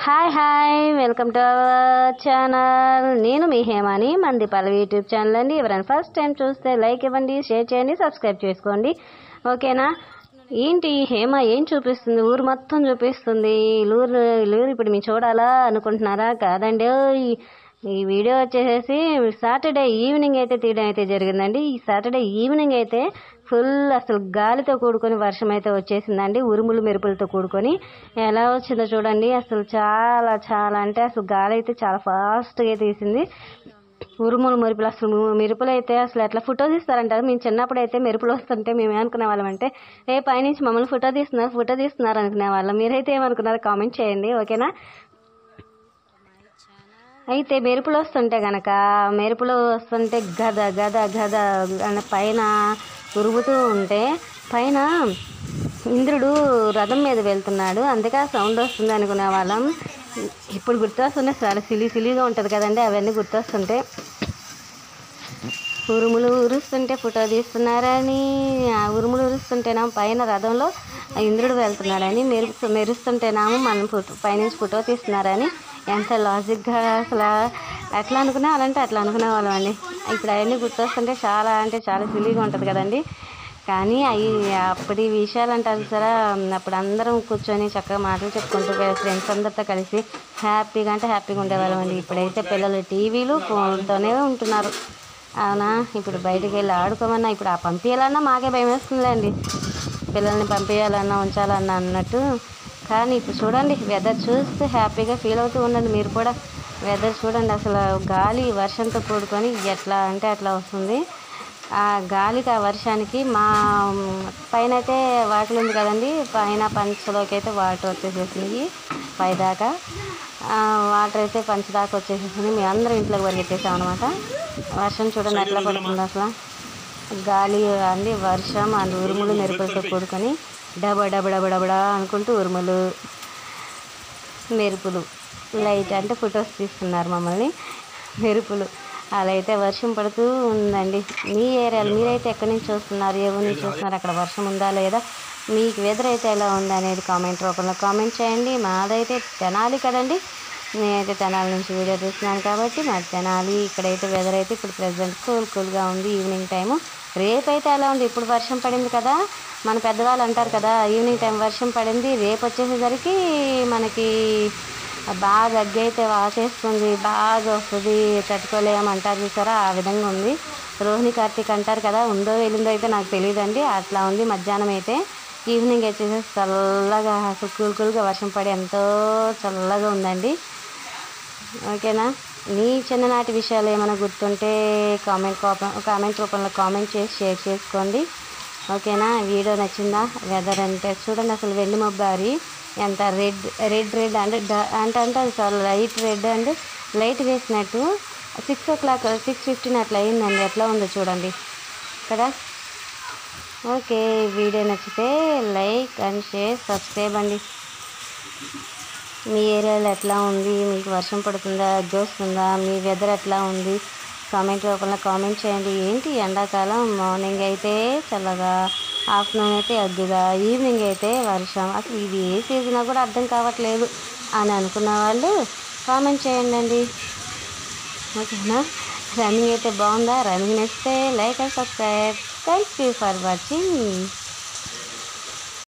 Hi hi welcome to our channel. నేను మీ హేమాని, మంది పల్లవి YouTube channel అండి. ఎవరైనా ఫస్ట్ టైం చూస్తే లైక్ ఇవ్వండి, షేర్ చేయండి, సబ్స్క్రైబ్ చేసుకోండి. ఓకేనా? ఏంటి హేమ ఏం చూపిస్తుంది? ఊరు మొత్తం చూపిస్తుంది. ఊరు ఇప్పుడు మీరు చూడాలా అనుకుంటున్నారా? కాదండి. ఈ వీడియో వచ్చేసేసి సాటర్డే ఈవినింగ్ అయితే తీయడం అయితే జరిగిందండి. ఈ సాటర్డే ఈవినింగ్ అయితే ఫుల్ అసలు గాలితో కూడుకొని వర్షం అయితే వచ్చేసిందండి. ఉరుములు మెరుపులతో కూడుకొని ఎలా వచ్చిందో చూడండి. అసలు చాలా చాలా అంటే అసలు గాలి అయితే చాలా ఫాస్ట్గా తీసింది. ఉరుములు మెరుపులు అసలు మెరుపులు అయితే అసలు ఎట్లా ఫోటో తీస్తారంటారు. మేము చిన్నప్పుడు అయితే మెరుపులు వస్తుంటే మేము ఏమనుకునే వాళ్ళం అంటే పైనుంచి మమ్మల్ని ఫోటో తీస్తున్నారు అనుకునే వాళ్ళం. మీరైతే ఏమనుకున్నారో కామెంట్ చేయండి. ఓకేనా? అయితే మెరుపులు వస్తుంటే గనక గద గద గద పైన ఉరుముతూ ఉంటే పైన ఇంద్రుడు రథం మీద వెళ్తున్నాడు, అందుకే ఆ సౌండ్ వస్తుంది అనుకునే వాళ్ళం. ఇప్పుడు గుర్తొస్తుంటే చాలా సిలిగా ఉంటుంది కదండి. అవన్నీ గుర్తొస్తుంటే ఉరుములు ఉరుస్తుంటే ఫోటో తీస్తున్నారని, ఆ ఉరుములు ఉరుస్తుంటేనా పైన రథంలో ఇంద్రుడు వెళ్తున్నాడని, మెరుస్తుంటేనాము మనం పైనుంచి ఫోటో తీస్తున్నారని ఎంత లాజిక్గా అసలు ఎట్లా అనుకునే వాళ్ళంటే అట్లా అనుకునే వాళ్ళం అండి. ఇప్పుడు అవన్నీ గుర్తొస్తుంటే చాలా అంటే చాలా సిలీగా ఉంటుంది కదండి. కానీ అప్పటి విషయాలు అంటారు సరే. అప్పుడు అందరం కూర్చొని చక్కగా మాటలు చెప్పుకుంటూ ఫ్రెండ్స్ అందరితో కలిసి హ్యాపీగా ఉండేవాళ్ళం అండి. ఇప్పుడైతే పిల్లలు టీవీలు ఫోన్తోనే ఉంటున్నారు. అవునా? ఇప్పుడు బయటికి వెళ్ళి ఆడుకోమన్నా ఇప్పుడు పంపించాలన్నా మాకే భయం వేస్తుందిలేండి, పిల్లల్ని పంపించాలన్నా ఉంచాలన్నా అన్నట్టు. కానీ ఇప్పుడు చూడండి, వెదర్ చూస్తే హ్యాపీగా ఫీల్ అవుతూ ఉండండి మీరు కూడా. వెదర్ చూడండి, అసలు గాలి వర్షంతో కూడుకొని ఎట్లా అంటే అట్లా వస్తుంది. ఆ గాలికి ఆ వర్షానికి మా పైన అయితే వాటర్ ఉంది కదండి, పైన పంచలోకి అయితే వాటర్ వచ్చేసేసినాయి పైదాకా. వాటర్ అయితే పంచదాకా వచ్చేసేసినాయి. మేము అందరం ఇంట్లోకి పరిగెత్తేసాం అనమాట. వర్షం చూడండి ఎట్లా పడుతుంది అసలు. గాలి అండి, వర్షం అండ్ ఉరుములు మెరుపులతో కూడుకొని డబడా అనుకుంటూ ఉరుములు మెరుపులు లైట్ అంటే ఫొటోస్ తీస్తున్నారు మమ్మల్ని మెరుపులు. అలా అయితే వర్షం పడుతూ ఉందండి. మీ ఏరియాలో మీరైతే ఎక్కడి నుంచి చూస్తున్నారు, ఏ ఊరి నుంచి చూస్తున్నారు, అక్కడ వర్షం ఉందా లేదా, మీకు వెదర్ అయితే ఎలా ఉంది అనేది కామెంట్ రూపంలో కామెంట్ చేయండి. మాదైతే తెనాలి కదండి, నేనైతే తెనాలి నుంచి వీడియో తీస్తున్నాను కాబట్టి మాది తెనాలి. ఇక్కడైతే వెదర్ అయితే ఇప్పుడు ప్రెజెంట్ కూల్గా ఉంది. ఈవినింగ్ టైము రేపైతే ఎలా ఉంది, ఇప్పుడు వర్షం పడింది కదా, మన పెద్దవాళ్ళు అంటారు కదా ఈవినింగ్ టైం వర్షం పడింది, రేపు వచ్చేసేసరికి మనకి బాగా అగ్గి అయితే వాసేస్తుంది, బాగా వస్తుంది, తట్టుకోలేమంటారు చూసారా, ఆ విధంగా ఉంది. రోహిణి కార్తీక్ అంటారు కదా, ఉందో వెళ్ళిందో అయితే నాకు తెలియదండి, అట్లా ఉంది. మధ్యాహ్నం అయితే ఈవినింగ్ వచ్చేసి చల్లగా అసలు కూల్గా వర్షం పడి ఎంతో చల్లగా ఉందండి. ఓకేనా? మీ చిన్ననాటి విషయాలు ఏమైనా గుర్తుంటే కామెంట్ రూపంలో కామెంట్ చేసి షేర్ చేసుకోండి. ఓకేనా? వీడియో నచ్చిందా? వెదర్ అంటే చూడండి అసలు వెండి మబ్బారి ఎంత రెడ్ అంటే అది చాలా లైట్ రెడ్ అండ్ లైట్ వేసినట్టు 6 o'clock 6:15 అట్లా అయిందండి. ఎట్లా ఉందో చూడండి కదా. ఓకే, వీడియో నచ్చితే లైక్ అండ్ షేర్, సబ్స్క్రైబ్ అండి. మీ ఏరియాలో ఎట్లా ఉంది, మీకు వర్షం పడుతుందా, అగ్గి వస్తుందా, మీ వెదర్ ఎట్లా ఉంది కామెంట్ రూపంలో కామెంట్ చేయండి. ఏంటి ఎండాకాలం మార్నింగ్ అయితే చల్లగా, ఆఫ్టర్నూన్ అయితే అగ్గిగా, ఈవినింగ్ అయితే వర్షం, అసలు ఇది ఏ సీజనో కూడా అర్థం కావట్లేదు అని అనుకున్న వాళ్ళు కామెంట్ చేయండి అండి. ఓకేనా? రన్నింగ్ అయితే బాగుందా? రన్నింగ్ నచ్చితే like and subscribe. Thank you for watching.